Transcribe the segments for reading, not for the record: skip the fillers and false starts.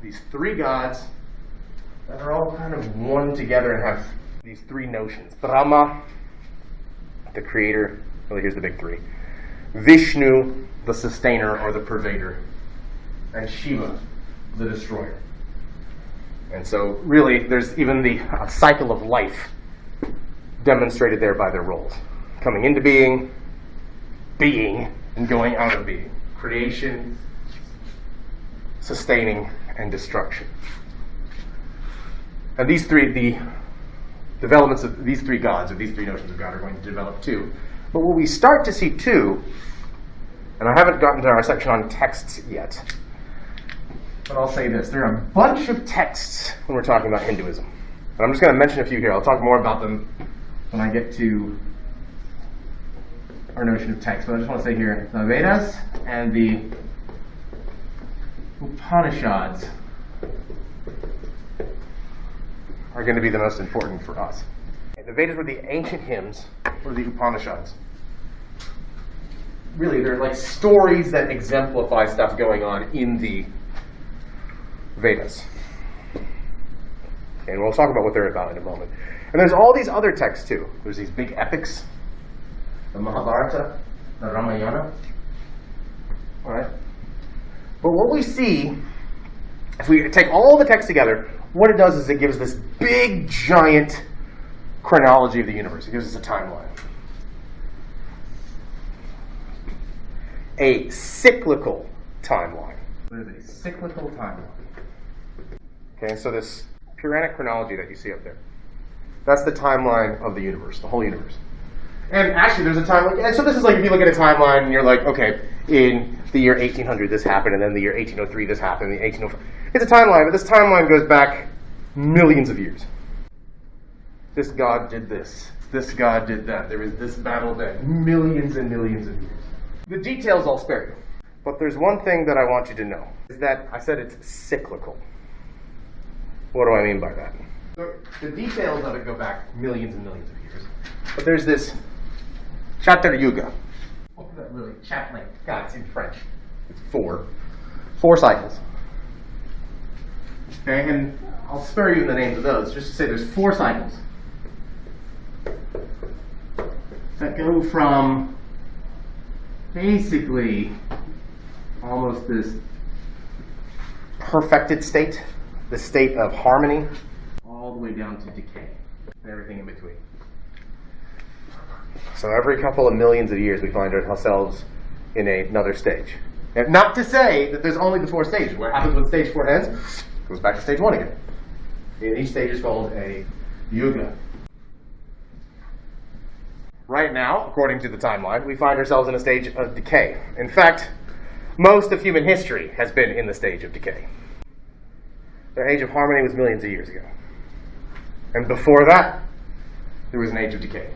these three gods that are all kind of one together and have these three notions. Brahma, the creator, well, here's the big three. Vishnu, the sustainer or the pervader. And Shiva, the destroyer. And so really there's even the cycle of life demonstrated there by their roles. Coming into being, and going out of being. Creation, sustaining, and destruction. And these three, the developments of these three gods, or these three notions of God, are going to develop too. But what we start to see too, and I haven't gotten to our section on texts yet, but I'll say this. There are a bunch of texts when we're talking about Hinduism. And I'm just going to mention a few here. I'll talk more about them when I get to our notion of text. But I just want to say here, the Vedas and the Upanishads are going to be the most important for us. The Vedas were the ancient hymns, or the Upanishads. Really, they're like stories that exemplify stuff going on in the Vedas. And we'll talk about what they're about in a moment. And there's all these other texts too. There's these big epics, the Mahabharata, the Ramayana. All right? But what we see, if we take all the texts together, what it does is it gives this big, giant chronology of the universe. It gives us a timeline. A cyclical timeline. There's a cyclical timeline. Okay, so this puranic chronology that you see up there, that's the timeline of the universe, the whole universe. And actually there's a timeline, and so this is like if you look at a timeline and you're like, okay, in the year 1800 this happened, and then the year 1803 this happened, and the 1805. It's a timeline, but this timeline goes back millions of years. This god did this. This god did that. There was this battle then. Millions and millions of years. The details I'll spare you. But there's one thing that I want you to know, is that I said it's cyclical. What do I mean by that? So the details of it go back millions and millions of years. But there's this chapter yuga. What's that really? Chapter, like, God, it's in French. It's four cycles. Okay, and I'll spare you the names of those, just to say there's 4 cycles that go from basically almost this perfected state, the state of harmony, all the way down to decay, and everything in between. So every couple of millions of years we find ourselves in another stage. And not to say that there's only the 4 stages. What happens when stage 4 ends? Goes back to stage 1 again. And each stage is called a yuga. Right now, according to the timeline, we find ourselves in a stage of decay. In fact, most of human history has been in the stage of decay. The age of harmony was millions of years ago. And before that, there was an age of decay.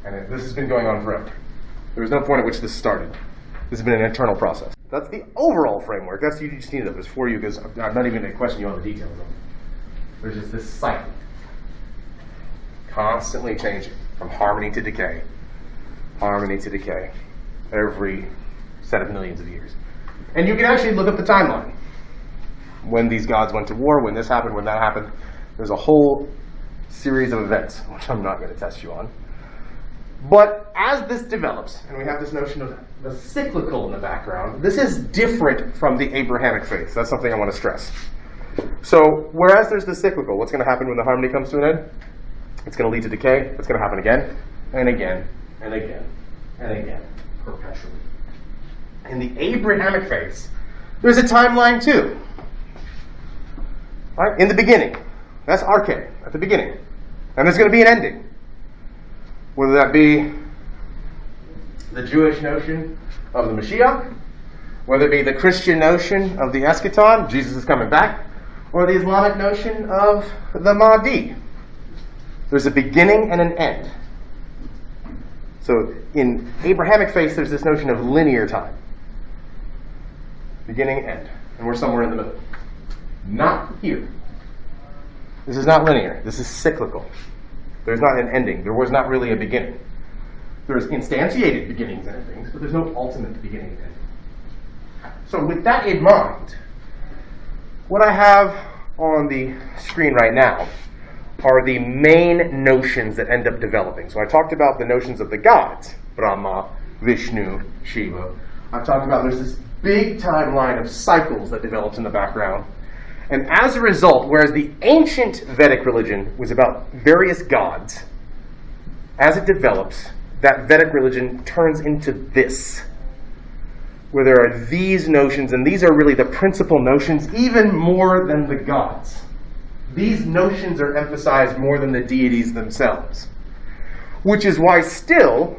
And this has been going on forever. There was no point at which this started. This has been an eternal process. That's the overall framework. That's you just need to know. There's 4 yugas. I'm not even going to question you on the details of it. There's just this cycle. Constantly changing from harmony to decay. Harmony to decay. Every set of millions of years. And you can actually look up the timeline. When these gods went to war, when this happened, when that happened. There's a whole series of events, which I'm not going to test you on. But as this develops, and we have this notion of the cyclical in the background, this is different from the Abrahamic faith. That's something I want to stress. So, whereas there's the cyclical, what's going to happen when the harmony comes to an end? It's going to lead to decay. It's going to happen again, and again, and again, and again, perpetually. In the Abrahamic faith, there's a timeline too. Right? In the beginning. That's arche, at the beginning. And there's going to be an ending. Whether that be the Jewish notion of the Mashiach, whether it be the Christian notion of the eschaton, Jesus is coming back, or the Islamic notion of the Mahdi. There's a beginning and an end. So in Abrahamic faith, there's this notion of linear time. Beginning, end. And we're somewhere in the middle. Not here. This is not linear. This is cyclical. There's not an ending. There was not really a beginning. There's instantiated beginnings and endings, but there's no ultimate beginning and ending. So with that in mind, what I have on the screen right now are the main notions that end up developing. So I talked about the notions of the gods, Brahma, Vishnu, Shiva. I've talked about there's this big timeline of cycles that develops in the background. And as a result, whereas the ancient Vedic religion was about various gods, as it develops, that Vedic religion turns into this, where there are these notions, and these are really the principal notions, even more than the gods. These notions are emphasized more than the deities themselves. Which is why still,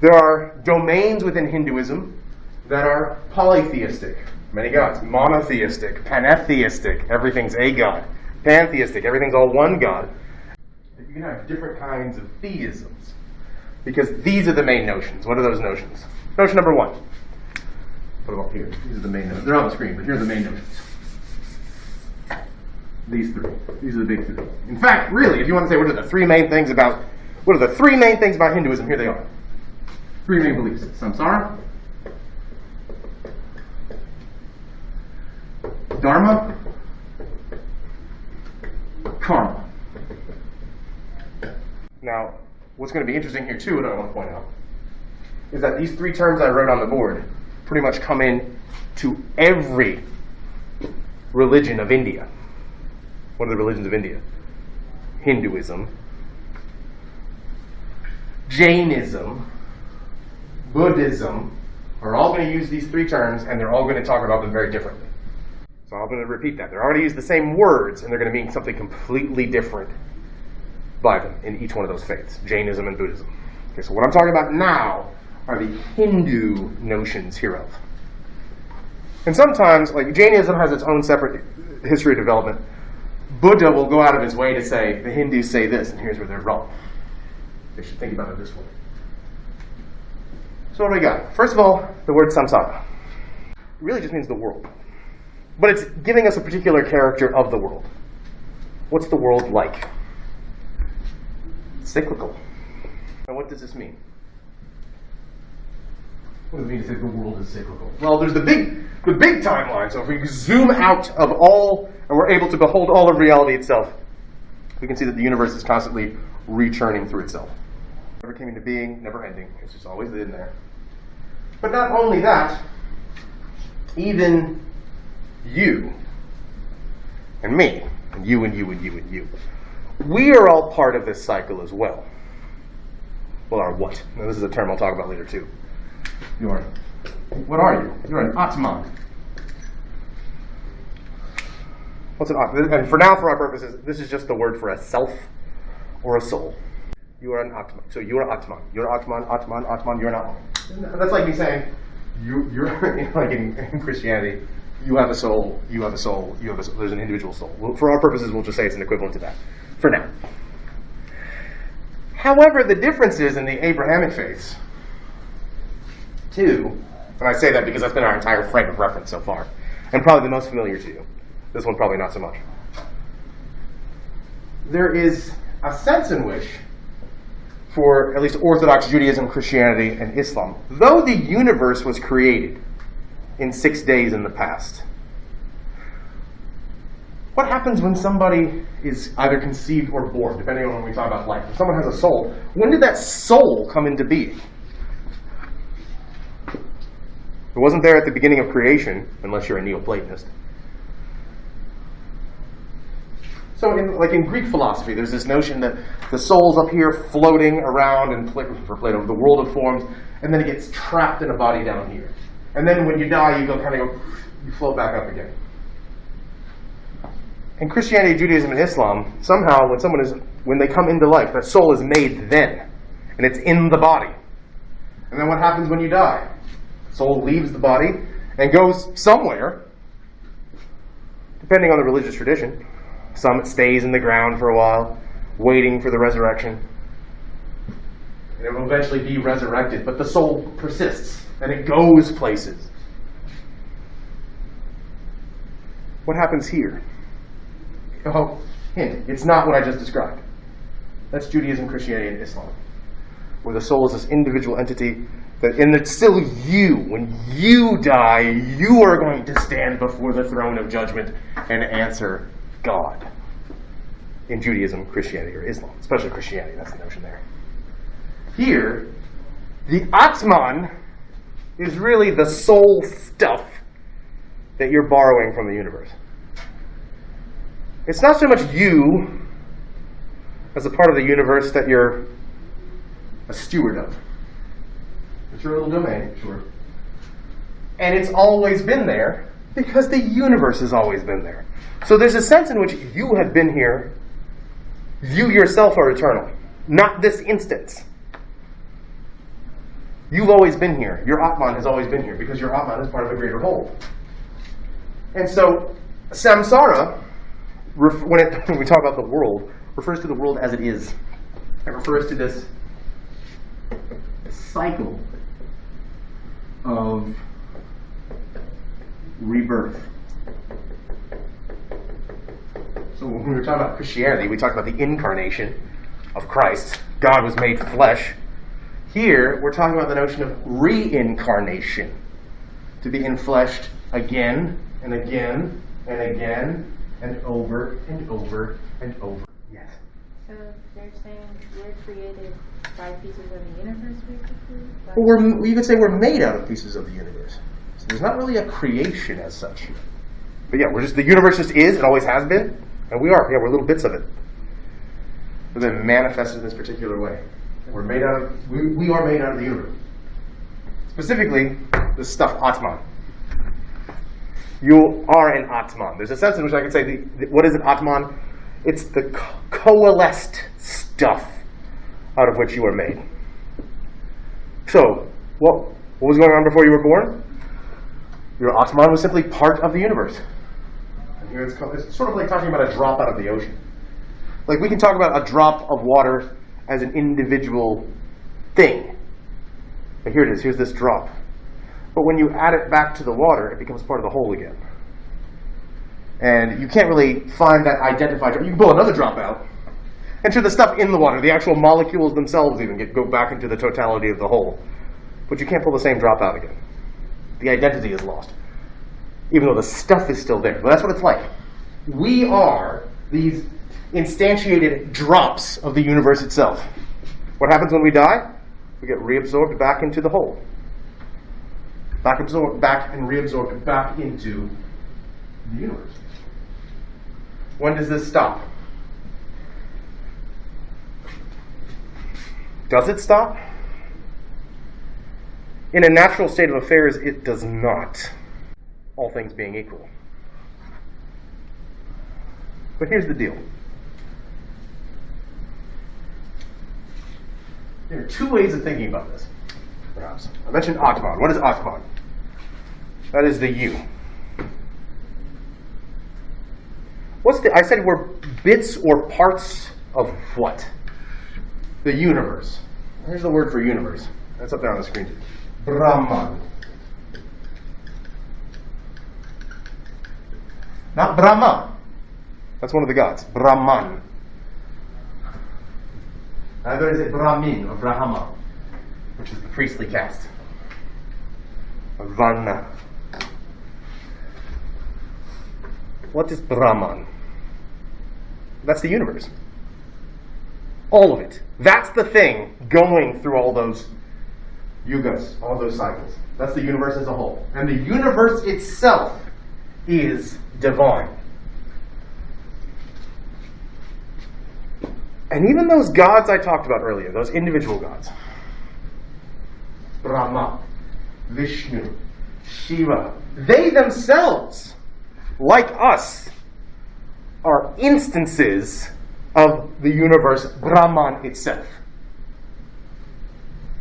there are domains within Hinduism that are polytheistic. Many gods. Monotheistic, pantheistic, everything's a god. Pantheistic, everything's all one god. You can have different kinds of theisms. Because these are the main notions. What are those notions? Notion number one. What about here? These are the main notions. They're on the screen, but here are the main notions. These three. These are the big three. In fact, really, if you want to say what are the three main things about Hinduism, here they are. Three main beliefs. Samsara, dharma, karma. Now, what's going to be interesting here too, and I want to point out, is that these three terms I wrote on the board pretty much come in to every religion of India. What are the religions of India? Hinduism, Jainism, Buddhism are all going to use these three terms, and they're all going to talk about them very differently. So I'm going to repeat that. They're already used the same words, and they're going to mean something completely different by them in each one of those faiths, Jainism and Buddhism. Okay, so what I'm talking about now are the Hindu notions hereof. And sometimes, like Jainism has its own separate history of development. Buddha will go out of his way to say, the Hindus say this, and here's where they're wrong. They should think about it this way. So what do we got? First of all, the word samsara. It really just means the world. But it's giving us a particular character of the world. What's the world like? Cyclical. And what does this mean? What does it mean to say the world is cyclical? Well, there's the big timeline. So if we zoom out of all, and we're able to behold all of reality itself, we can see that the universe is constantly returning through itself. Never came into being, never ending. It's just always in there. But not only that, even you and me, and you and you and you and you, we are all part of this cycle as well. Well, are what? Now, this is a term I'll talk about later too. What are you? You're an atman. What's an atman? And for now, for our purposes, this is just the word for a self or a soul. You are an atman. So you are atman. You're atman, atman, atman. You're an atman. That's like me saying, you're like in Christianity, you have a soul, you have a soul, you have a soul. There's an individual soul. Well, for our purposes, we'll just say it's an equivalent to that. For now. However, the differences in the Abrahamic faiths, too, and I say that because that's been our entire frame of reference so far, and probably the most familiar to you. This one probably not so much. There is a sense in which, for at least Orthodox Judaism, Christianity, and Islam, though the universe was created in 6 days in the past, what happens when somebody is either conceived or born, depending on when we talk about life? If someone has a soul, when did that soul come into being? It wasn't there at the beginning of creation, unless you're a Neoplatonist. So in Greek philosophy, there's this notion that the soul's up here floating around, and for Plato, the world of forms, and then it gets trapped in a body down here. And then when you die, you float back up again. In Christianity, Judaism, and Islam, somehow when they come into life, that soul is made then, and it's in the body. And then what happens when you die? Soul leaves the body and goes somewhere, depending on the religious tradition. Some it stays in the ground for a while, waiting for the resurrection. And it will eventually be resurrected, but the soul persists, and it goes places. What happens here? Oh, hint, it's not what I just described. That's Judaism, Christianity, and Islam, where the soul is this individual entity And it's still you. When you die, you are going to stand before the throne of judgment and answer God. In Judaism, Christianity, or Islam, especially Christianity, that's the notion there. Here, the Atman is really the soul stuff that you're borrowing from the universe. It's not so much you as a part of the universe that you're a steward of. It's your little domain, sure. And it's always been there because the universe has always been there. So there's a sense in which you have been here. You yourself are eternal, not this instance. You've always been here. Your Atman has always been here because your Atman is part of a greater whole. And so samsara, when we talk about the world, refers to the world as it is. It refers to this cycle of rebirth. So when we were talking about Christianity, we talked about the incarnation of Christ. God was made flesh. Here, we're talking about the notion of reincarnation. To be infleshed again and again and again and over and over and over. Yes? So they're saying we're created by pieces of the universe, basically? Well, you could say we're made out of pieces of the universe. So there's not really a creation as such. But yeah, the universe just is, it always has been, and we are. Yeah, we're little bits of it. But then manifested in this particular way. We are made out of the universe. Specifically, this stuff, Atman. You are an Atman. There's a sense in which I can say, what is an Atman? It's the coalesced stuff out of which you are made. So, what was going on before you were born? Your Atman was simply part of the universe. And here it's sort of like talking about a drop out of the ocean. Like we can talk about a drop of water as an individual thing. But here it is, here's this drop. But when you add it back to the water, it becomes part of the whole again. And you can't really find that identified drop. You can pull another drop out. And sure, the stuff in the water, the actual molecules themselves even go back into the totality of the whole. But you can't pull the same drop out again. The identity is lost. Even though the stuff is still there. But that's what it's like. We are these instantiated drops of the universe itself. What happens when we die? We get reabsorbed back into the whole. Back and reabsorbed back into the universe. When does this stop? Does it stop? In a natural state of affairs, it does not. All things being equal. But here's the deal. There are two ways of thinking about this, perhaps. I mentioned Atman. What is Atman? That is the you. I said we're bits or parts of what? The universe. Here's the word for universe. That's up there on the screen. Brahman. Not Brahma. That's one of the gods. Brahman. Neither is it Brahmin or Brahma, which is the priestly caste. Or Varna. What is Brahman? That's the universe. All of it. That's the thing going through all those yugas, all those cycles. That's the universe as a whole. And the universe itself is divine. And even those gods I talked about earlier, those individual gods, Brahma, Vishnu, Shiva, they themselves, like us, are instances of the universe, Brahman itself.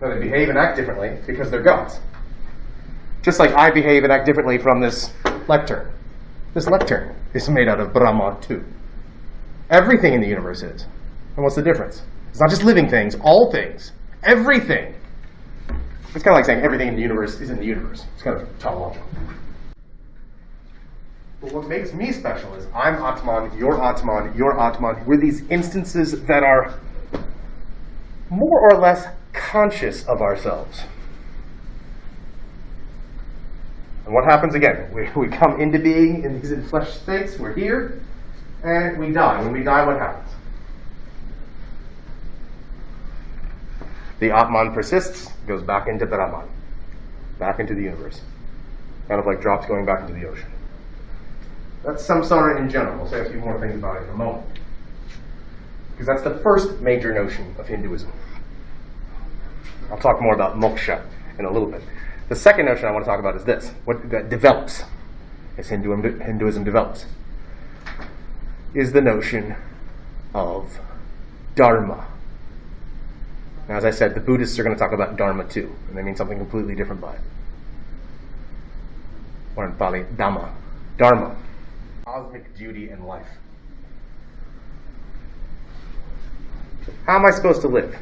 Now they behave and act differently because they're gods. Just like I behave and act differently from this lectern. This lectern is made out of Brahman too. Everything in the universe is. And what's the difference? It's not just living things, all things. Everything. It's kind of like saying everything in the universe is in the universe. It's kind of tautological. But what makes me special is I'm Atman, you're Atman, you're Atman. We're these instances that are more or less conscious of ourselves. And what happens again? We come into being in these flesh states, we're here, and we die. When we die, what happens? The Atman persists, goes back into Brahman, back into the universe. Kind of like drops going back into the ocean. That's samsara in general. We'll say a few more things about it in a moment. Because that's the first major notion of Hinduism. I'll talk more about moksha in a little bit. The second notion I want to talk about is this, what that develops, as Hinduism develops, is the notion of dharma. Now, as I said, the Buddhists are going to talk about dharma too, and they mean something completely different by it. Or in Pali, dhamma. Dharma. Cosmic duty in life. How am I supposed to live?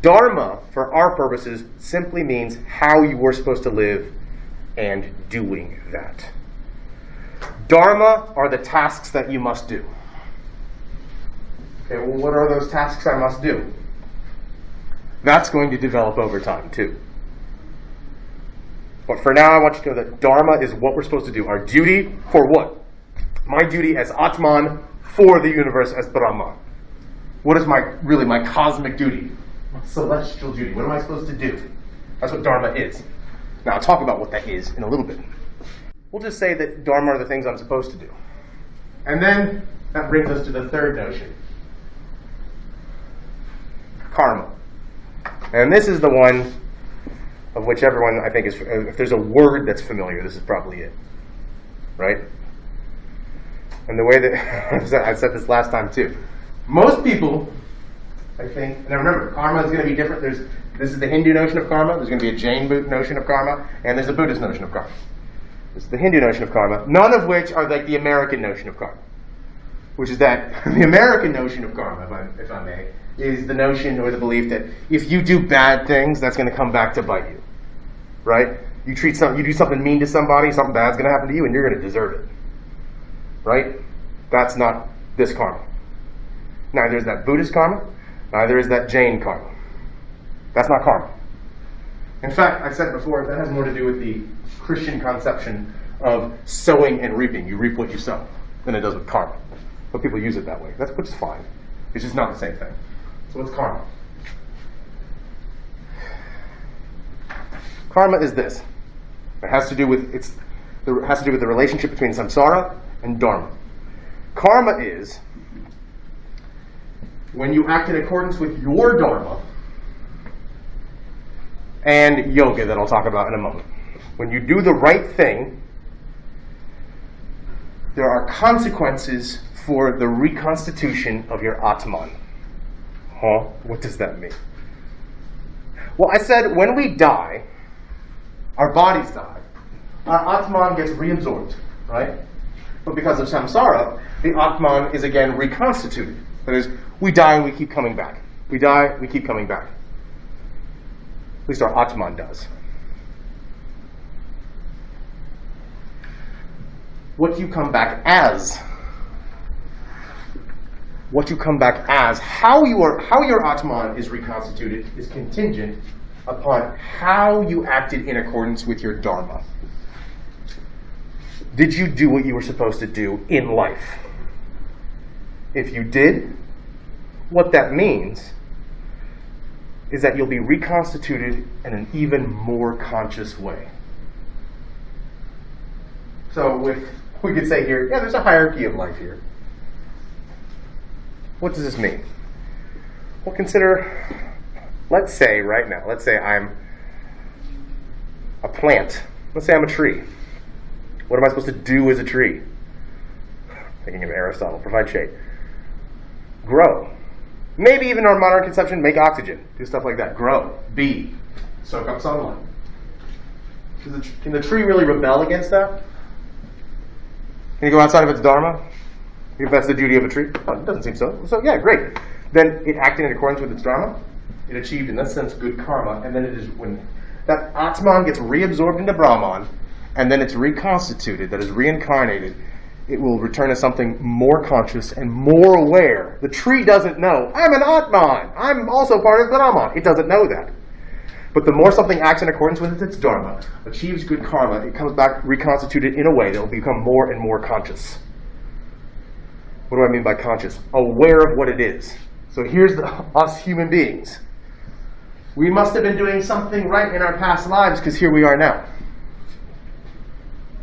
Dharma, for our purposes, simply means how you were supposed to live and doing that. Dharma are the tasks that you must do. Okay, well, what are those tasks I must do? That's going to develop over time, too. But for now, I want you to know that dharma is what we're supposed to do. Our duty for what? My duty as Atman for the universe as Brahman. What is my cosmic duty? Celestial duty. What am I supposed to do? That's what dharma is. Now, I'll talk about what that is in a little bit. We'll just say that dharma are the things I'm supposed to do. And then that brings us to the third notion. Karma. And this is the one of which everyone, I think, is, if there's a word that's familiar, this is probably it. Right? And the way that, I said this last time too. Most people, I think, and remember, karma is going to be different. This is the Hindu notion of karma, there's going to be a Jain notion of karma, and there's a Buddhist notion of karma. This is the Hindu notion of karma, none of which are like the American notion of karma. Which is that the American notion of karma, if I may, is the notion or the belief that if you do bad things, that's going to come back to bite you. Right? You do something mean to somebody, something bad's going to happen to you, and you're going to deserve it. Right? That's not this karma. Neither is that Buddhist karma, neither is that Jain karma. That's not karma. In fact, I said before, that has more to do with the Christian conception of sowing and reaping. You reap what you sow, than it does with karma. But people use it that way. Which is fine. It's just not the same thing. So what's karma? Karma is this. It has to do with the relationship between samsara and dharma. Karma is when you act in accordance with your dharma and yoga, that I'll talk about in a moment. When you do the right thing, there are consequences for the reconstitution of your Atman. Huh? What does that mean? Well, I said when we die, our bodies die, our Atman gets reabsorbed, right? But because of samsara, the Atman is again reconstituted. That is, we die and we keep coming back. We die, we keep coming back. At least our Atman does. What you come back as, how your Atman is reconstituted is contingent upon how you acted in accordance with your dharma. Did you do what you were supposed to do in life? If you did, what that means is that you'll be reconstituted in an even more conscious way. So we could say here, yeah, there's a hierarchy of life here. What does this mean? Well, consider, let's say I'm a plant. Let's say I'm a tree. What am I supposed to do as a tree? Thinking of Aristotle, provide shade. Grow. Maybe even our modern conception, make oxygen. Do stuff like that. Grow. Be. Soak up sunlight. Can the tree really rebel against that? Can it go outside of its dharma? If that's the duty of a tree? Oh, it doesn't seem so. So yeah, great. Then it acted in accordance with its dharma. It achieved, in that sense, good karma. And then it is when that Atman gets reabsorbed into Brahman, and then it's reconstituted, that is reincarnated, it will return as something more conscious and more aware. The tree doesn't know, I'm an Atman. I'm also part of Brahman. It doesn't know that. But the more something acts in accordance with its dharma, achieves good karma, it comes back reconstituted in a way that will become more and more conscious. What do I mean by conscious? Aware of what it is. So here's us human beings. We must have been doing something right in our past lives because here we are now.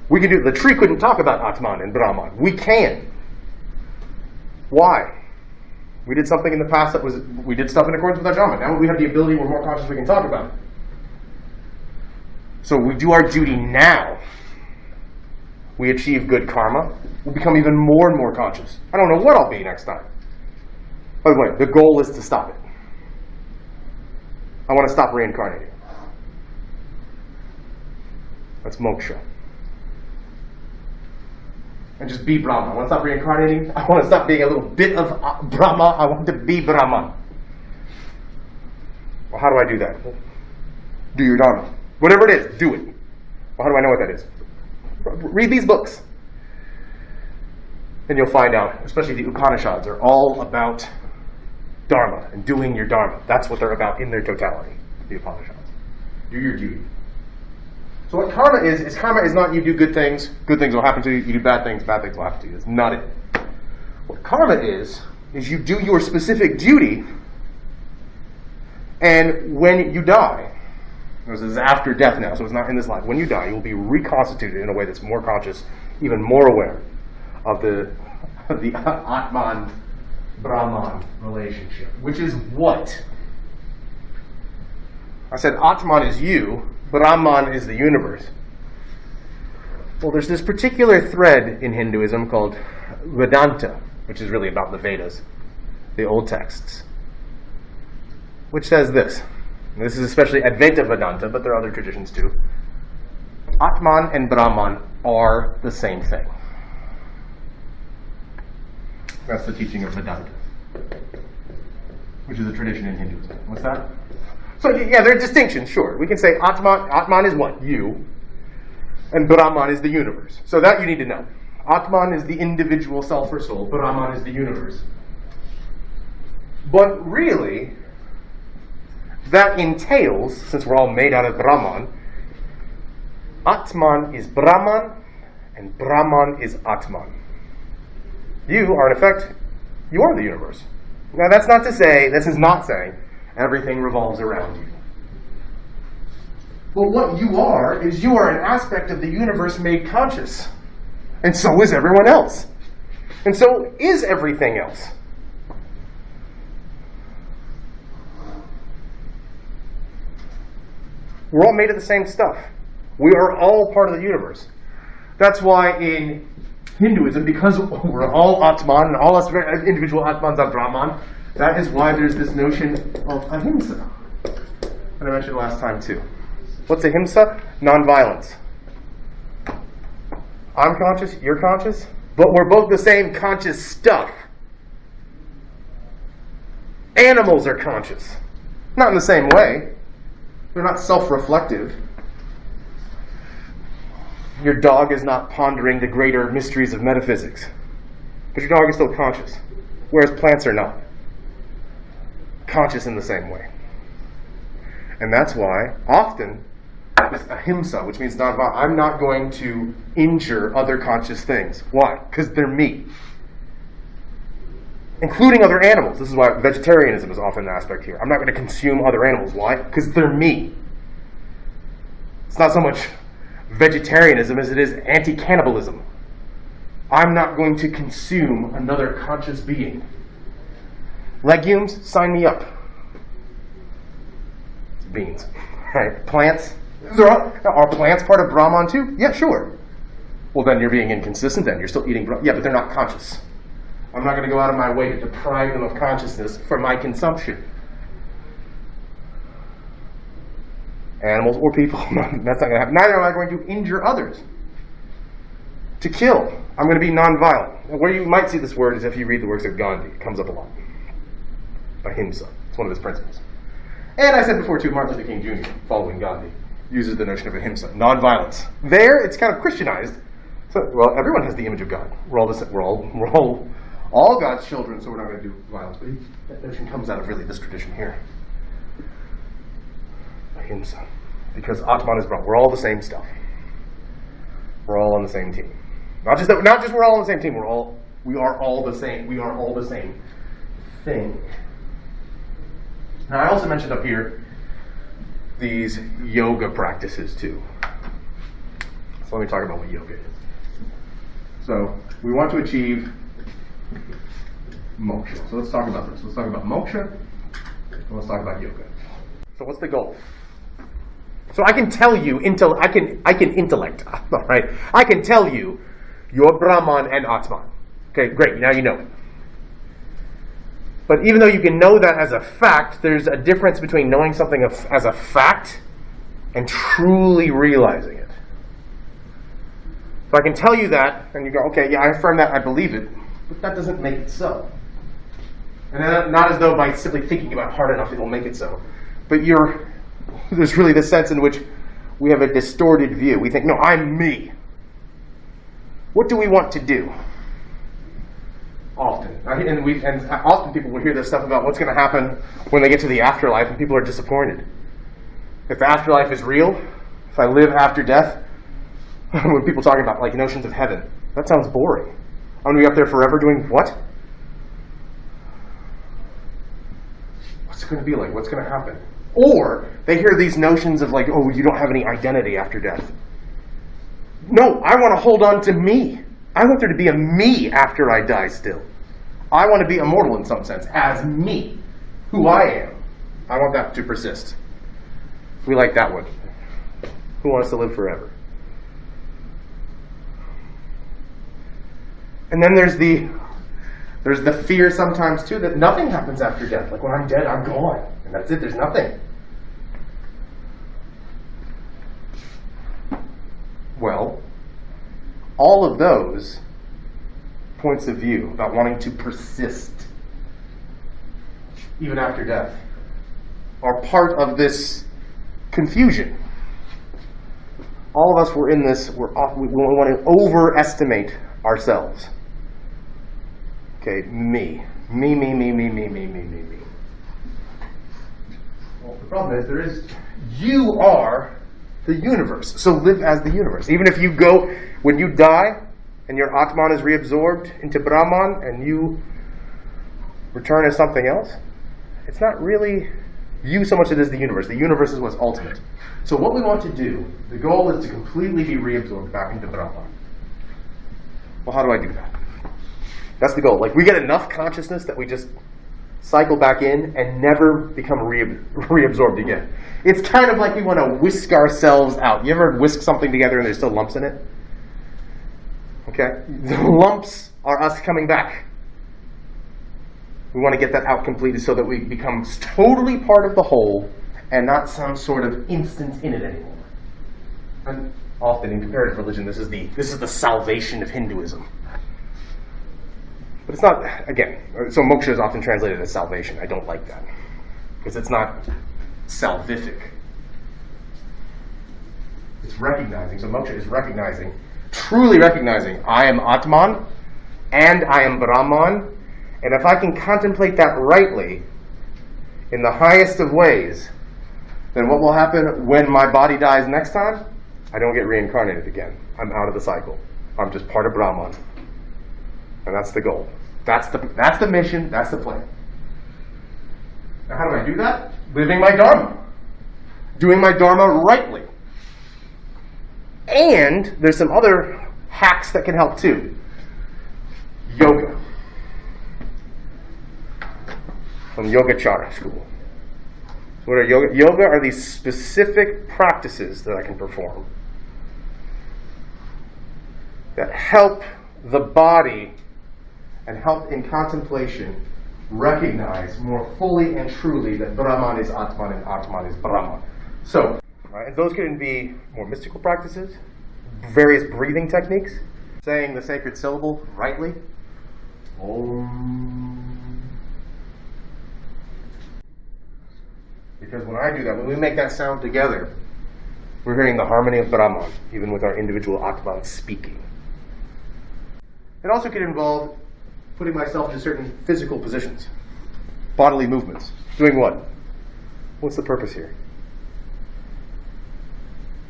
We can do. The tree couldn't talk about Atman and Brahman. We can. Why? We did something in the past we did stuff in accordance with our dharma. Now we have the ability, we're more conscious, we can talk about it. So we do our duty now. We achieve good karma. We'll become even more and more conscious. I don't know what I'll be next time. By the way, the goal is to stop it. I want to stop reincarnating. That's moksha. And just be Brahman. I want to stop reincarnating. I want to stop being a little bit of Brahma. I want to be Brahman. Well, how do I do that? Well, do your dharma. Whatever it is, do it. Well, how do I know what that is? Read these books. And you'll find out, especially the Upanishads are all about dharma and doing your dharma. That's what they're about in their totality, the Upanishads. Do your duty. So what karma is not you do good things will happen to you. You do bad things will happen to you. That's not it. What karma is you do your specific duty, and when you die, this is after death now, so it's not in this life. When you die, you will be reconstituted in a way that's more conscious, even more aware of the Atman Brahman relationship, which is what? I said Atman is you, Brahman is the universe. Well, there's this particular thread in Hinduism called Vedanta, which is really about the Vedas, the old texts, which says this. And this is especially Advaita Vedanta, but there are other traditions too. Atman and Brahman are the same thing. That's the teaching of Vedanta, which is a tradition in Hinduism. What's that? So yeah, there are distinctions, sure. We can say Atman is what? You. And Brahman is the universe. So that you need to know. Atman is the individual self or soul. Brahman is the universe. But really, that entails, since we're all made out of Brahman, Atman is Brahman and Brahman is Atman. You are, in effect, you are the universe. Now that's not to say, this is not saying, everything revolves around you. But what you are is you are an aspect of the universe made conscious. And so is everyone else. And so is everything else. We're all made of the same stuff. We are all part of the universe. That's why in Hinduism, because we're all Atman, and all us individual Atmans are Brahman, that is why there's this notion of ahimsa that I mentioned last time too. What's ahimsa? Non-violence. I'm conscious, you're conscious, but we're both the same conscious stuff. Animals are conscious. Not in the same way. They're not self-reflective. Your dog is not pondering the greater mysteries of metaphysics. But your dog is still conscious. Whereas plants are not. Conscious in the same way. And that's why often this ahimsa, which means non-violence, I'm not going to injure other conscious things. Why? Because they're me. Including other animals. This is why vegetarianism is often an aspect here. I'm not going to consume other animals. Why? Because they're me. It's not so much vegetarianism as it is anti-cannibalism. I'm not going to consume another conscious being. Legumes, sign me up. It's beans. Right? Plants. Are plants part of Brahman too? Yeah, sure. Well, then you're being inconsistent then. You're still eating Brahman. Yeah, but they're not conscious. I'm not going to go out of my way to deprive them of consciousness for my consumption. Animals or people. That's not going to happen. Neither am I going to injure others. To kill. I'm going to be non-violent. Where you might see this word is if you read the works of Gandhi. It comes up a lot. Ahimsa. It's one of his principles. And I said before too, Martin Luther King Jr., following Gandhi, uses the notion of ahimsa, non-violence. There, it's kind of Christianized. So, well, everyone has the image of God. We're all God's children, so we're not going to do violence. But that notion comes out of really this tradition here. ahimsa. Because Atman is Brahman. We're all the same stuff. We're all on the same team. Not just we're all on the same team. We are all the same. We are all the same thing. Now, I also mentioned up here these yoga practices too. So let me talk about what yoga is. So we want to achieve moksha. So let's talk about this. Let's talk about moksha, and let's talk about yoga. So what's the goal? So I can tell you, I can intellect, all right? I can tell you, you're Brahman and Atman. Okay, great, now you know it. But even though you can know that as a fact, there's a difference between knowing something as a fact and truly realizing it. So I can tell you that, and you go, okay, yeah, I affirm that, I believe it, but that doesn't make it so. And not as though by simply thinking about it hard enough it will make it so. But there's really this sense in which we have a distorted view. We think, no, I'm me. What do we want to do? Often. And often people will hear this stuff about what's going to happen when they get to the afterlife, and people are disappointed. If the afterlife is real, if I live after death, when people talking about like notions of heaven, that sounds boring. I'm going to be up there forever doing what? What's it going to be like? What's going to happen? Or they hear these notions of like, oh, you don't have any identity after death. No, I want to hold on to me. I want there to be a me after I die still. I want to be immortal in some sense, as me, who I am. I want that to persist. We like that one. Who wants to live forever? And then there's the fear sometimes too that nothing happens after death. Like when I'm dead, I'm gone. And that's it, there's nothing. Well, all of those points of view about wanting to persist even after death are part of this confusion. All of us were in this, we want to overestimate ourselves. Okay, me. Me. Well, the problem is you are the universe. So live as the universe. Even if you go, when you die, and your Atman is reabsorbed into Brahman, and you return as something else, it's not really you so much as it is the universe. The universe is what's ultimate. So what we want to do, the goal is to completely be reabsorbed back into Brahman. Well, how do I do that? That's the goal. Like, we get enough consciousness that we just cycle back in and never become reabsorbed again. It's kind of like we want to whisk ourselves out. You ever whisk something together and there's still lumps in it? Okay? The lumps are us coming back. We want to get that out completely so that we become totally part of the whole and not some sort of instance in it anymore. And often in comparative religion, this is the salvation of Hinduism. But it's not, again, so moksha is often translated as salvation. I don't like that. Because it's not salvific. It's recognizing. So moksha is recognizing, truly recognizing, I am Atman and I am Brahman. And if I can contemplate that rightly, in the highest of ways, then what will happen when my body dies next time? I don't get reincarnated again. I'm out of the cycle. I'm just part of Brahman. And that's the goal. That's the mission. That's the plan. Now how do I do that? Living my dharma. Doing my dharma rightly. And there's some other hacks that can help too. Yoga. From Yogacara school. What are yoga? Yoga are these specific practices that I can perform that help the body and help in contemplation recognize more fully and truly that Brahman is Atman and Atman is Brahman. So, right, those can be more mystical practices, various breathing techniques, saying the sacred syllable rightly. Om. Because when I do that, when we make that sound together, we're hearing the harmony of Brahman, even with our individual Atman speaking. It also can involve putting myself into certain physical positions, bodily movements. Doing what? What's the purpose here?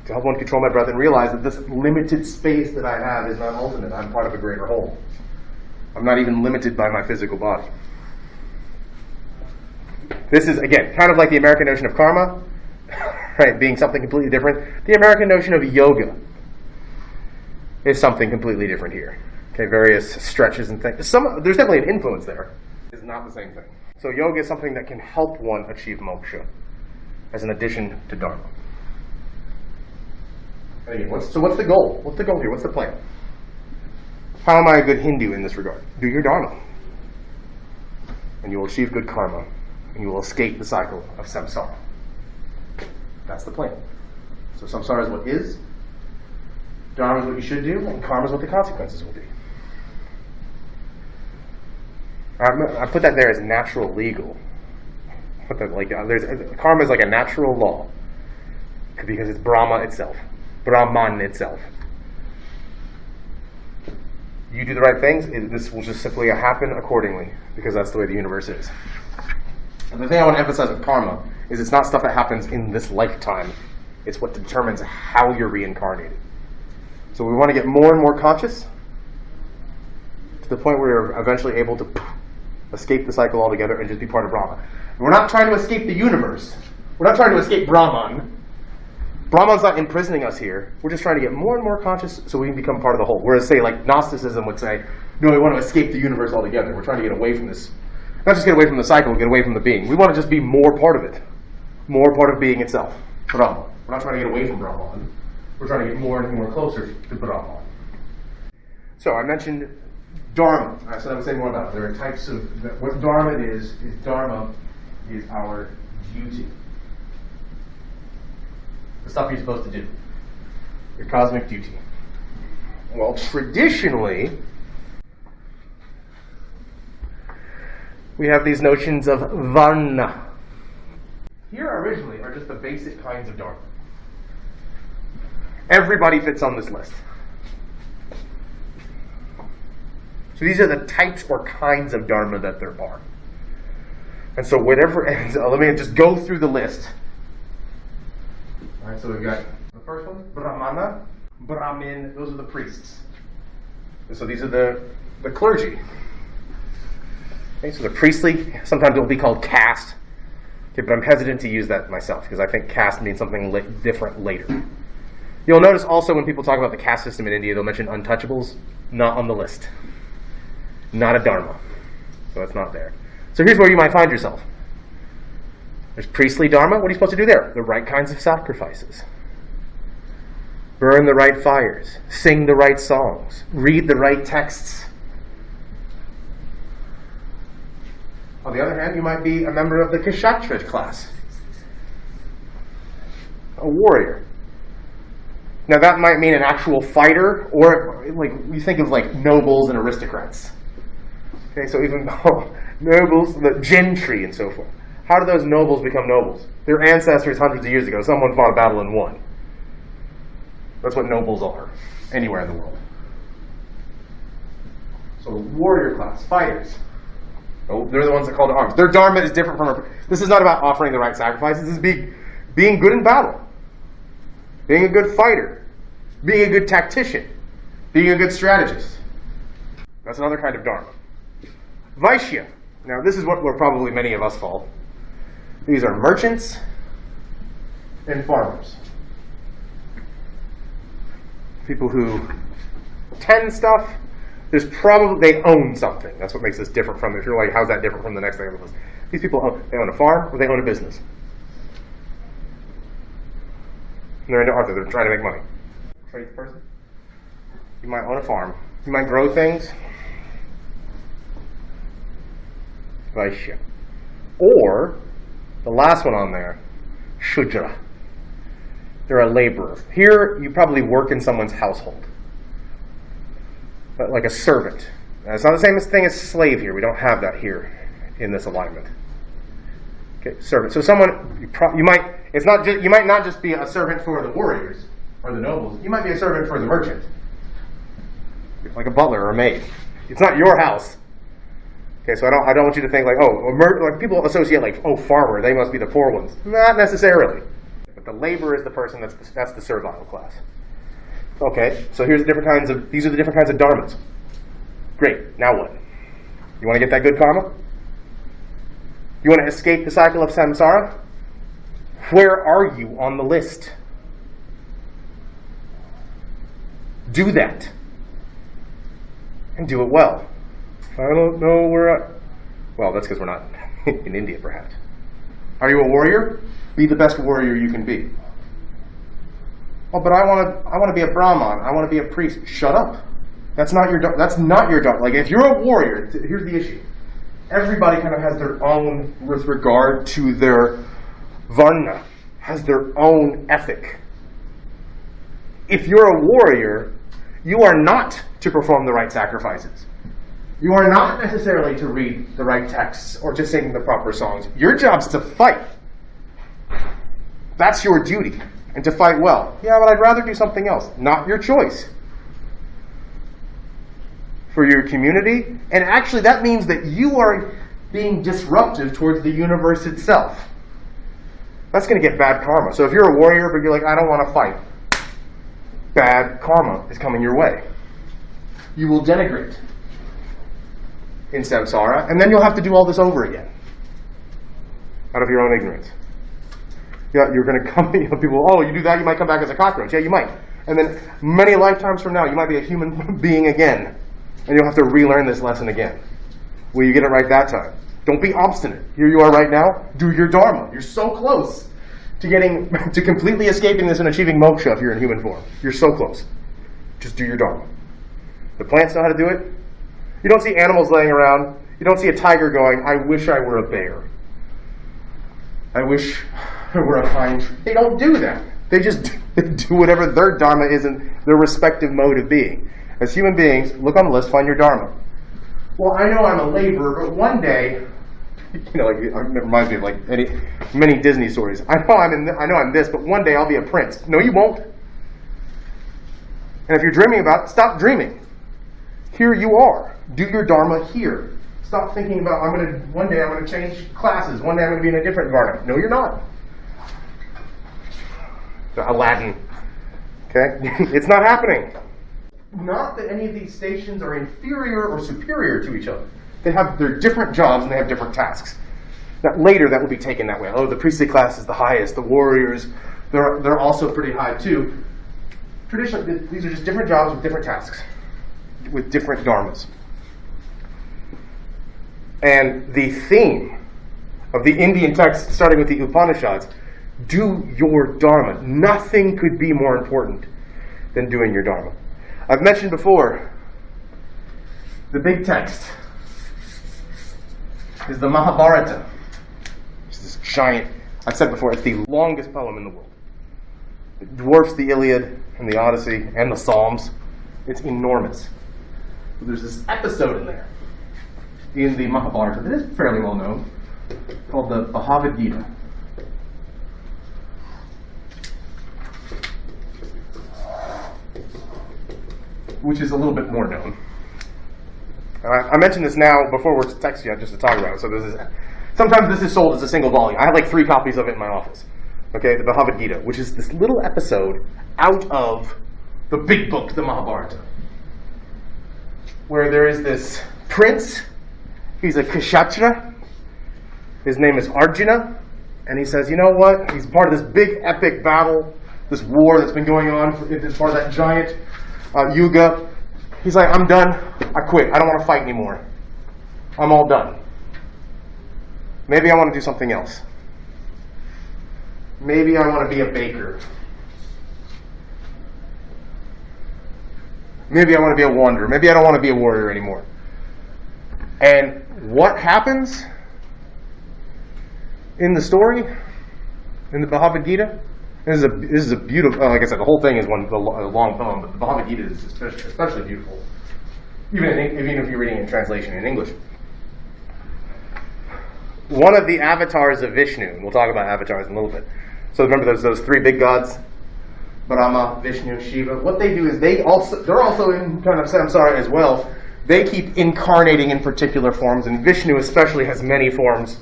To help one control my breath and realize that this limited space that I have is not ultimate. I'm part of a greater whole. I'm not even limited by my physical body. This is, again, kind of like the American notion of karma, right, being something completely different. The American notion of yoga is something completely different here. Okay, various stretches and things. There's definitely an influence there. It's not the same thing. So yoga is something that can help one achieve moksha as an addition to dharma. And again, what's the goal? What's the goal here? What's the plan? How am I a good Hindu in this regard? Do your dharma. And you will achieve good karma. And you will escape the cycle of samsara. That's the plan. So samsara is what is, dharma is what you should do, and karma is what the consequences will be. I put that there as natural legal. Karma is like a natural law because it's Brahma itself, Brahman itself. You do the right things, this will just simply happen accordingly because that's the way the universe is. And the thing I want to emphasize with karma is it's not stuff that happens in this lifetime. It's what determines how you're reincarnated. So we want to get more and more conscious to the point where we're eventually able to escape the cycle altogether and just be part of Brahman. And we're not trying to escape the universe. We're not trying to escape Brahman. Brahman's not imprisoning us here. We're just trying to get more and more conscious so we can become part of the whole. Whereas, say, like Gnosticism would say, no, we want to escape the universe altogether. We're trying to get away from this. Not just get away from the cycle, get away from the being. We want to just be more part of it. More part of being itself. Brahman. We're not trying to get away from Brahman. We're trying to get more and more closer to Brahman. So I mentioned dharma. I said I would say more about it. There are types of... What dharma is dharma is our duty. The stuff you're supposed to do. Your cosmic duty. Well, traditionally, we have these notions of varna. Here originally are just the basic kinds of dharma. Everybody fits on this list. So these are the types or kinds of dharma that there are. And so whatever, let me just go through the list. All right, so we've got the first one, Brahmana, Brahmin, those are the priests. And so these are the clergy. Okay, so the priestly, sometimes it will be called caste. Okay, but I'm hesitant to use that myself because I think caste means something different later. You'll notice also when people talk about the caste system in India, they'll mention untouchables, not on the list. Not a dharma. So it's not there. So here's where you might find yourself. There's priestly dharma. What are you supposed to do there? The right kinds of sacrifices. Burn the right fires. Sing the right songs. Read the right texts. On the other hand, you might be a member of the ksatra class. A warrior. Now that might mean an actual fighter, or like we think of like nobles and aristocrats. Okay, so even nobles, the gentry and so forth. How do those nobles become nobles? Their ancestors hundreds of years ago, someone fought a battle and won. That's what nobles are, anywhere in the world. So warrior class, fighters. Oh, they're the ones that call to arms. Their dharma is different from this is not about offering the right sacrifices. This is being good in battle. Being a good fighter. Being a good tactician. Being a good strategist. That's another kind of dharma. Vaisya. Now this is where probably many of us fall. These are merchants and farmers. People who tend stuff. There's probably, they own something. That's what makes this different from, if you're like, how's that different from the next thing on the list? These people they own a farm or they own a business. And they're into artha, they're trying to make money. Tradesperson. You might own a farm. You might grow things. Vaisya. Or, the last one on there, shudra. They're a laborer. Here, you probably work in someone's household. Like a servant. Now, it's not the same thing as slave here. We don't have that here in this alignment. Okay, servant. So someone you might not just be a servant for the warriors or the nobles. You might be a servant for the merchant, like a butler or a maid. It's not your house. Okay, so I don't want you to think like, like people associate like, farmer, they must be the poor ones. Not necessarily. But the laborer is the person that's the servile class. Okay, so these are the different kinds of dharmas. Great, now what? You want to get that good karma? You want to escape the cycle of samsara? Where are you on the list? Do that. And do it well. I don't know where well, that's because we're not in India, perhaps. Are you a warrior? Be the best warrior you can be. Oh, but I want to be a Brahman. I want to be a priest. Shut up. That's not your job. Like, if you're a warrior, here's the issue. Everybody kind of has their own, with regard to their varna, has their own ethic. If you're a warrior, you are not to perform the right sacrifices. You are not necessarily to read the right texts or to sing the proper songs. Your job's to fight. That's your duty. And to fight well. Yeah, but I'd rather do something else. Not your choice. For your community. And actually that means that you are being disruptive towards the universe itself. That's going to get bad karma. So if you're a warrior but you're like, I don't want to fight, bad karma is coming your way. You will denigrate in samsara, and then you'll have to do all this over again. Out of your own ignorance. Yeah, you're going to come, people, oh, you do that, you might come back as a cockroach. Yeah, you might. And then many lifetimes from now, you might be a human being again. And you'll have to relearn this lesson again. Will you get it right that time? Don't be obstinate. Here you are right now. Do your dharma. You're so close to completely escaping this and achieving moksha if you're in human form. You're so close. Just do your dharma. The plants know how to do it. You don't see animals laying around. You don't see a tiger going, I wish I were a bear. I wish I were a pine tree. They don't do that. They just do whatever their dharma is in their respective mode of being. As human beings, look on the list, find your dharma. Well, I know I'm a laborer, but one day, it reminds me of like many Disney stories. I know I'm this, but one day I'll be a prince. No, you won't. And if you're dreaming about it, stop dreaming. Here you are. Do your dharma here. Stop thinking about, one day I'm going to change classes. One day I'm going to be in a different varna. No, you're not. Aladdin. Okay? It's not happening. Not that any of these stations are inferior or superior to each other. They have their different jobs and they have different tasks. Now, later that will be taken that way. Oh, the priestly class is the highest. The warriors, they're also pretty high too. Traditionally, these are just different jobs with different tasks, with different dharmas. And the theme of the Indian text, starting with the Upanishads, do your dharma. Nothing could be more important than doing your dharma. I've mentioned before, the big text is the Mahabharata. It's this giant, I've said before, it's the longest poem in the world. It dwarfs the Iliad and the Odyssey and the Psalms. It's enormous. But there's this episode in there, in the Mahabharata, that is fairly well known, called the Bhagavad-gita. Which is a little bit more known. I mentioned this now before we're texting you just to talk about it. So sometimes this is sold as a single volume. I have like 3 copies of it in my office. Okay, the Bhagavad-gita, which is this little episode out of the big book, the Mahabharata, where there is this prince. He's a ksatra. His name is Arjuna, and he says, you know what? He's part of this big epic battle, this war that's been going on as part of that giant yuga. He's like, I'm done. I quit. I don't want to fight anymore. I'm all done. Maybe I want to do something else. Maybe I want to be a baker. Maybe I want to be a wanderer. Maybe I don't want to be a warrior anymore. And what happens in the story, in the Bhagavad-gita? This is a beautiful, like I said, the whole thing is a long poem, but the Bhagavad-gita is especially beautiful. Even if you're reading it in translation in English. One of the avatars of Vishnu, and we'll talk about avatars in a little bit. So remember those 3 big gods, Brahma, Vishnu, Shiva. What they do is they're also in kind of samsara as well. They keep incarnating in particular forms, and Vishnu especially has many forms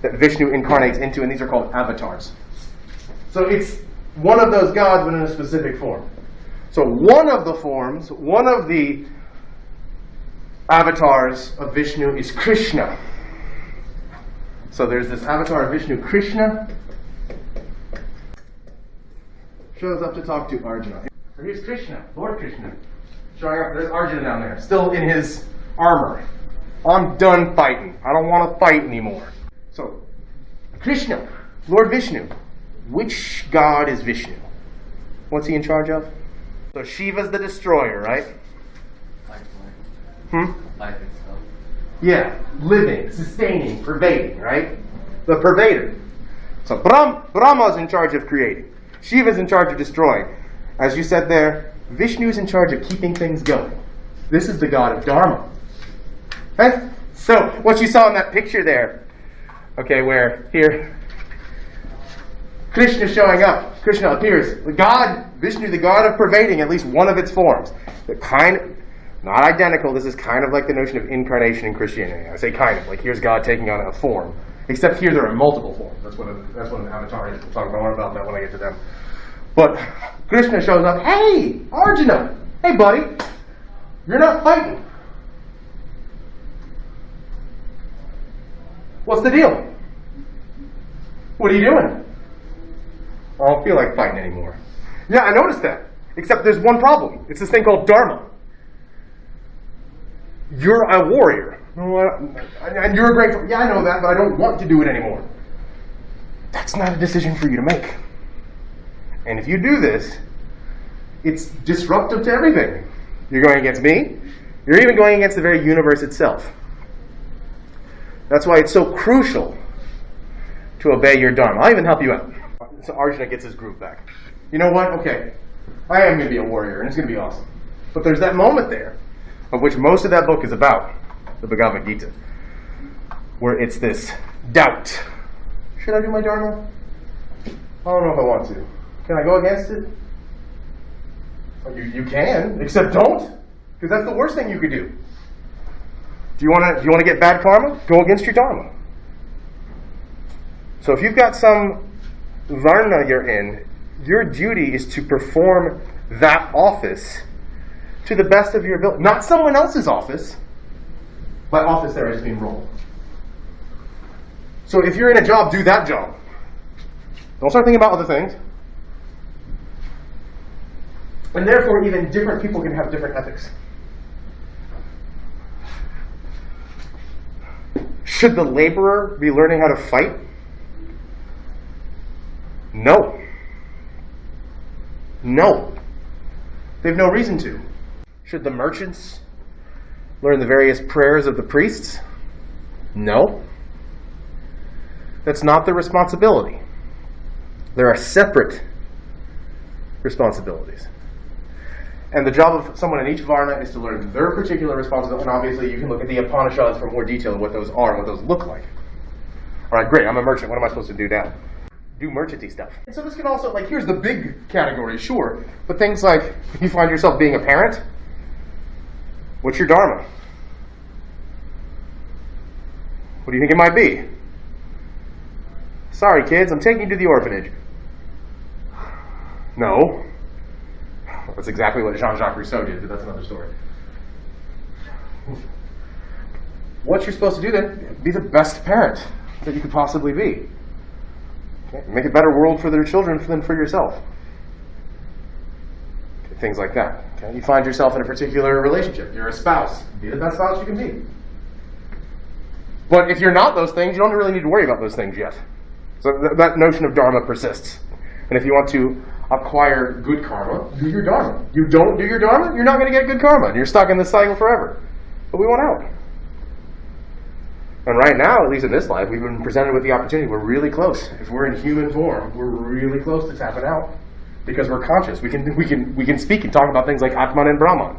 that Vishnu incarnates into, and these are called avatars. So it's one of those gods, but in a specific form. So one of the forms, one of the avatars of Vishnu is Krishna. So there's this avatar of Vishnu, Krishna, shows up to talk to Arjuna. So here's Krishna, Lord Krishna, showing up. There's Arjuna down there, still in his armor. I'm done fighting. I don't want to fight anymore. So, Krishna, Lord Vishnu. Which god is Vishnu? What's he in charge of? So Shiva's the destroyer, right? Life itself. Yeah, living, sustaining, pervading, right? The pervader. So Brahma's in charge of creating. Shiva's in charge of destroying. As you said there, Vishnu's in charge of keeping things going. This is the god of Dharma. Okay? So what you saw in that picture there, okay, where here, Krishna showing up, Krishna appears. The god, Vishnu, the god of pervading at least one of its forms. The kind, not identical, this is kind of like the notion of incarnation in Christianity. I say kind of, like here's God taking on a form. Except here there are multiple forms. That's what an avatar is. We'll talk more about that when I get to them. But Krishna shows up, hey, Arjuna, hey buddy, you're not fighting. What's the deal? What are you doing? I don't feel like fighting anymore. Yeah, I noticed that. Except there's one problem. It's this thing called dharma. You're a warrior. And you're a great... Yeah, I know that, but I don't want to do it anymore. That's not a decision for you to make. And if you do this, it's disruptive to everything. You're going against me. You're even going against the very universe itself. That's why it's so crucial to obey your dharma. I'll even help you out. So Arjuna gets his groove back. You know what? Okay, I am going to be a warrior, and it's going to be awesome. But there's that moment there, of which most of that book is about, the Bhagavad-gita, where it's this doubt. Should I do my dharma? I don't know if I want to. Can I go against it? Well, you can, except don't, because that's the worst thing you could do. Do you want to get bad karma? Go against your dharma. So if you've got some varna you're in, your duty is to perform that office to the best of your ability. Not someone else's office. By office there I just mean role. So if you're in a job, do that job. Don't start thinking about other things. And therefore even different people can have different ethics. Should the laborer be learning how to fight? No. No. They have no reason to. Should the merchants learn the various prayers of the priests? No. That's not their responsibility. There are separate responsibilities. And the job of someone in each varna is to learn their particular responsibility. And obviously you can look at the Upanishads for more detail of what those are and what those look like. All right, great, I'm a merchant. What am I supposed to do now? Do merchanty stuff. And so this can also, like, here's the big category, sure. But things like, if you find yourself being a parent, what's your dharma? What do you think it might be? Sorry, kids, I'm taking you to the orphanage. No. That's exactly what Jean-Jacques Rousseau did, but that's another story. What you're supposed to do then, be the best parent that you could possibly be. Okay? Make a better world for their children than for yourself. Okay, things like that. Okay? You find yourself in a particular relationship. You're a spouse. Be the best spouse you can be. But if you're not those things, you don't really need to worry about those things yet. So that notion of dharma persists. And if you want to acquire good karma, do your dharma. You don't do your dharma, you're not going to get good karma. And you're stuck in this cycle forever. But we want out. And right now, at least in this life, we've been presented with the opportunity. We're really close. If we're in human form, we're really close to tapping out. Because we're conscious. We can speak and talk about things like Atman and Brahman.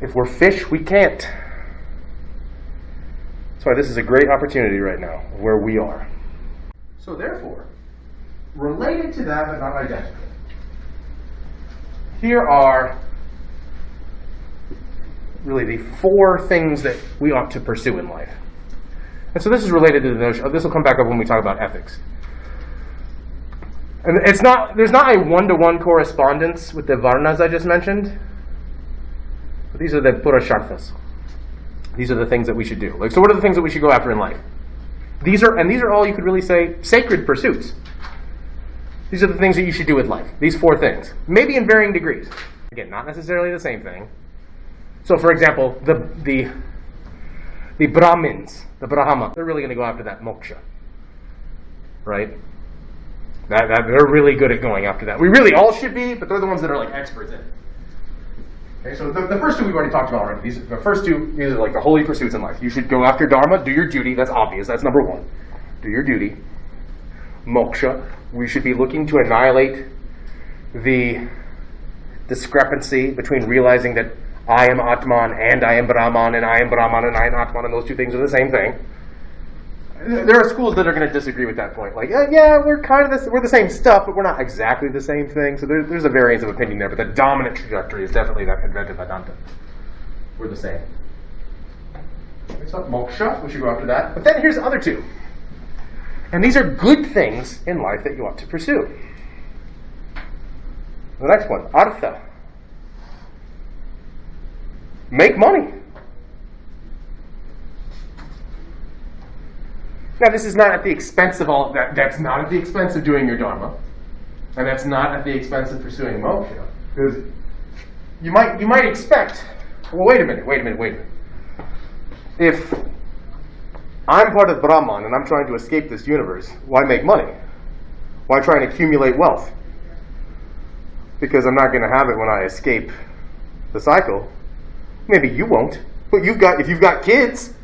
If we're fish, we can't. That's why this is a great opportunity right now, where we are. So therefore, related to that but not identical, here are really the 4 things that we ought to pursue in life. And so this is related to the notion, this will come back up when we talk about ethics. And there's not a one-to-one correspondence with the varnas I just mentioned. But these are the Purusarthas. These are the things that we should do. Like, so what are the things that we should go after in life? These are all, you could really say, sacred pursuits. These are the things that you should do with life. These 4 things. Maybe in varying degrees. Again, not necessarily the same thing. So, for example, the Brahmins, the Brahma, they're really going to go after that moksha. Right? They're really good at going after that. We really all should be, but they're the ones that are like experts in it. Okay, so the first 2 we've already talked about already. These are like the holy pursuits in life. You should go after dharma, do your duty. That's obvious. That's number 1. Do your duty. Moksha. We should be looking to annihilate the discrepancy between realizing that I am Atman and I am Brahman and I am Brahman and I am Atman, and those 2 things are the same thing. There are schools that are going to disagree with that point. Like, yeah, we're the same stuff, but we're not exactly the same thing. So there's a variance of opinion there, but the dominant trajectory is definitely that Advaita Vedanta. We're the same. So moksha, we should go after that. But then here's the other 2. And these are good things in life that you ought to pursue. The next one, artha. Make money. Now, this is not at the expense of all that. That's not at the expense of doing your dharma, and that's not at the expense of pursuing moksha. Because you might expect. Well, wait a minute. If I'm part of Brahman and I'm trying to escape this universe, why make money? Why try and accumulate wealth? Because I'm not going to have it when I escape the cycle. Maybe you won't, but if you've got kids,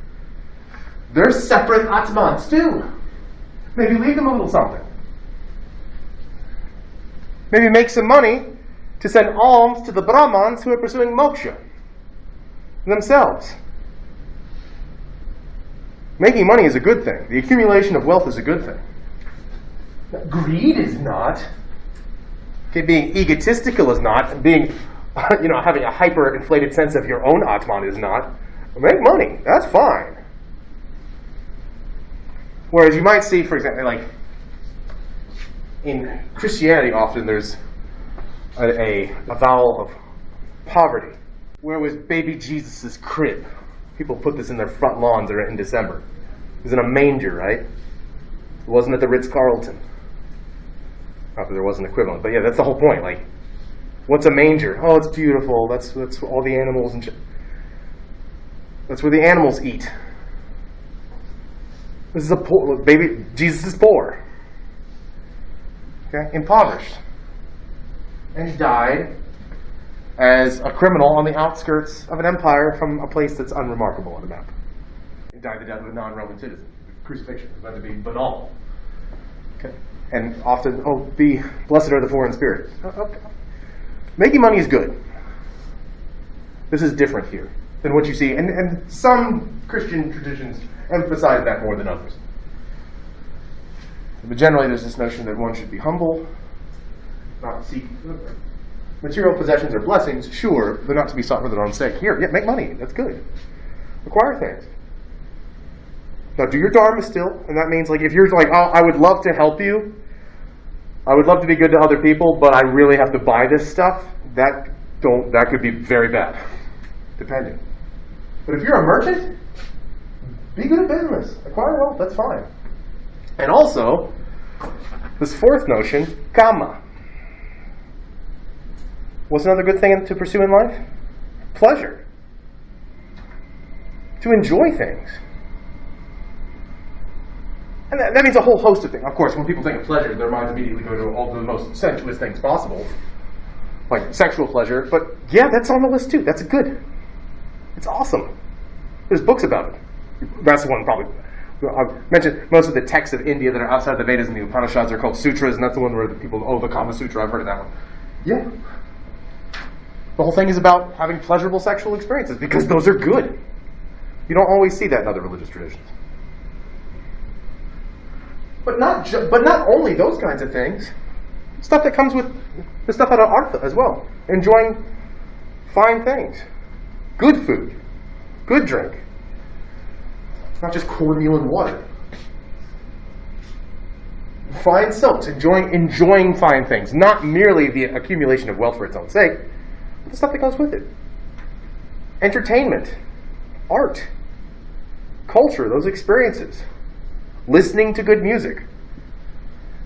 they're separate atmans too. Maybe leave them a little something. Maybe make some money to send alms to the Brahmans who are pursuing moksha themselves. Making money is a good thing. The accumulation of wealth is a good thing. Greed is not. Okay, being egotistical is not. Being, having a hyper-inflated sense of your own atman is not. Make money. That's fine. Whereas you might see, for example, like in Christianity, often there's a avowal of poverty. Where was baby Jesus' crib? People put this in their front lawns in December. It was in a manger, right? It wasn't at the Ritz-Carlton. Not that there was an equivalent, but yeah, that's the whole point. Like, what's a manger? Oh, it's beautiful. That's all the animals and that's where the animals eat. This is a poor baby. Jesus is poor. Okay, impoverished, and he died as a criminal on the outskirts of an empire from a place that's unremarkable on the map. He died the death of a non-Roman citizen. Crucifixion is meant to be banal. Okay, and often, be blessed are the poor in spirit. Okay. Making money is good. This is different here than what you see, and some Christian traditions emphasize that more than others. But generally, there's this notion that one should be humble, not seek material possessions are blessings. Sure, they're not to be sought for their own sake. Here, yeah, make money. That's good. Acquire things. Now, do your dharma still, and that means, like, if you're like, I would love to help you, I would love to be good to other people, but I really have to buy this stuff. That could be very bad, depending. But if you're a merchant, be good at business. Acquire wealth, that's fine. And also, this 4th notion, kama. What's another good thing to pursue in life? Pleasure. To enjoy things. And that means a whole host of things. Of course, when people think of pleasure, their minds immediately go to all the most sensuous things possible, like sexual pleasure. But yeah, that's on the list too. That's good. It's awesome. There's books about it. That's the one probably. I've mentioned most of the texts of India that are outside the Vedas and the Upanishads are called sutras, and that's the one where the people, the Kama Sutra, I've heard of that one. Yeah. The whole thing is about having pleasurable sexual experiences, because those are good. You don't always see that in other religious traditions. But not only those kinds of things. Stuff that comes with the stuff out of artha as well. Enjoying fine things. Good food. Good drink. Not just cornmeal and water. Fine silks, enjoying fine things, not merely the accumulation of wealth for its own sake, but the stuff that goes with it. Entertainment, art, culture, those experiences, listening to good music.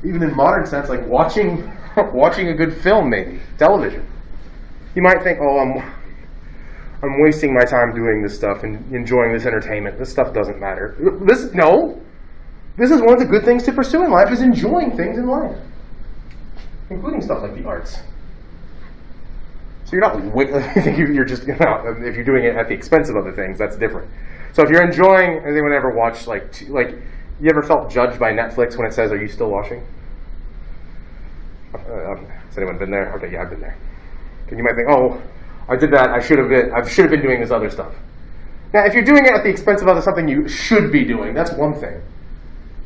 Even in modern sense, like watching a good film, maybe television. You might think, oh, I'm wasting my time doing this stuff and enjoying this entertainment. This stuff doesn't matter. This is one of the good things to pursue in life, is enjoying things in life, including stuff like the arts. So you're not, you're just, if you're doing it at the expense of other things, that's different. So if you're enjoying, has anyone ever watched, you ever felt judged by Netflix when it says, are you still watching? Has anyone been there? Okay, yeah, I've been there. And you might think, oh, I did that, I should have been doing this other stuff. Now, if you're doing it at the expense of something you should be doing, that's one thing.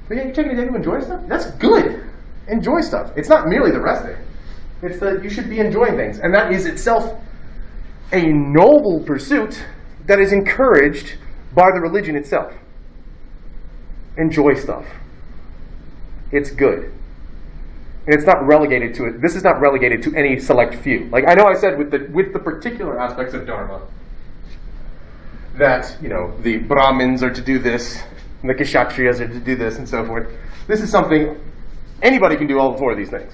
But yeah, you're taking a day to enjoy stuff? That's good. Enjoy stuff. It's not merely the resting. It's that you should be enjoying things. And that is itself a noble pursuit that is encouraged by the religion itself. Enjoy stuff. It's good. And it's not relegated to it. This is not relegated to any select few. Like I know I said with the particular aspects of dharma that, the Brahmins are to do this, and the kshatriyas are to do this, and so forth. This is something anybody can do all four of these things.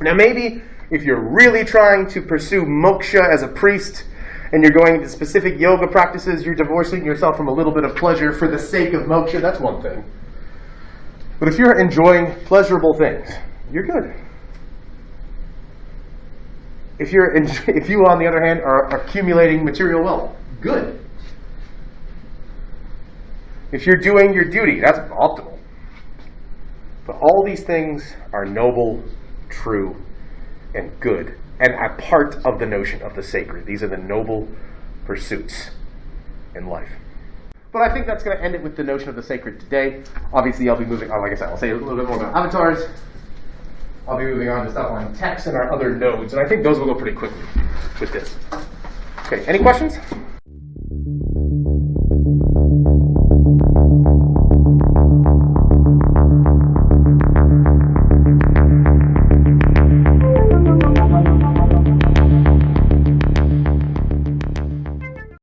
Now maybe if you're really trying to pursue moksha as a priest, and you're going into specific yoga practices, you're divorcing yourself from a little bit of pleasure for the sake of moksha, that's one thing. But if you're enjoying pleasurable things, you're good. If you, on the other hand, are accumulating material wealth, good. If you're doing your duty, that's optimal. But all these things are noble, true, and good, and a part of the notion of the sacred. These are the noble pursuits in life. But I think that's going to end it with the notion of the sacred today. Obviously, I'll be moving on, like I said, I'll say a little bit more about avatars. I'll be moving on to stuff on text and our other nodes, and I think those will go pretty quickly with this. Okay, any questions?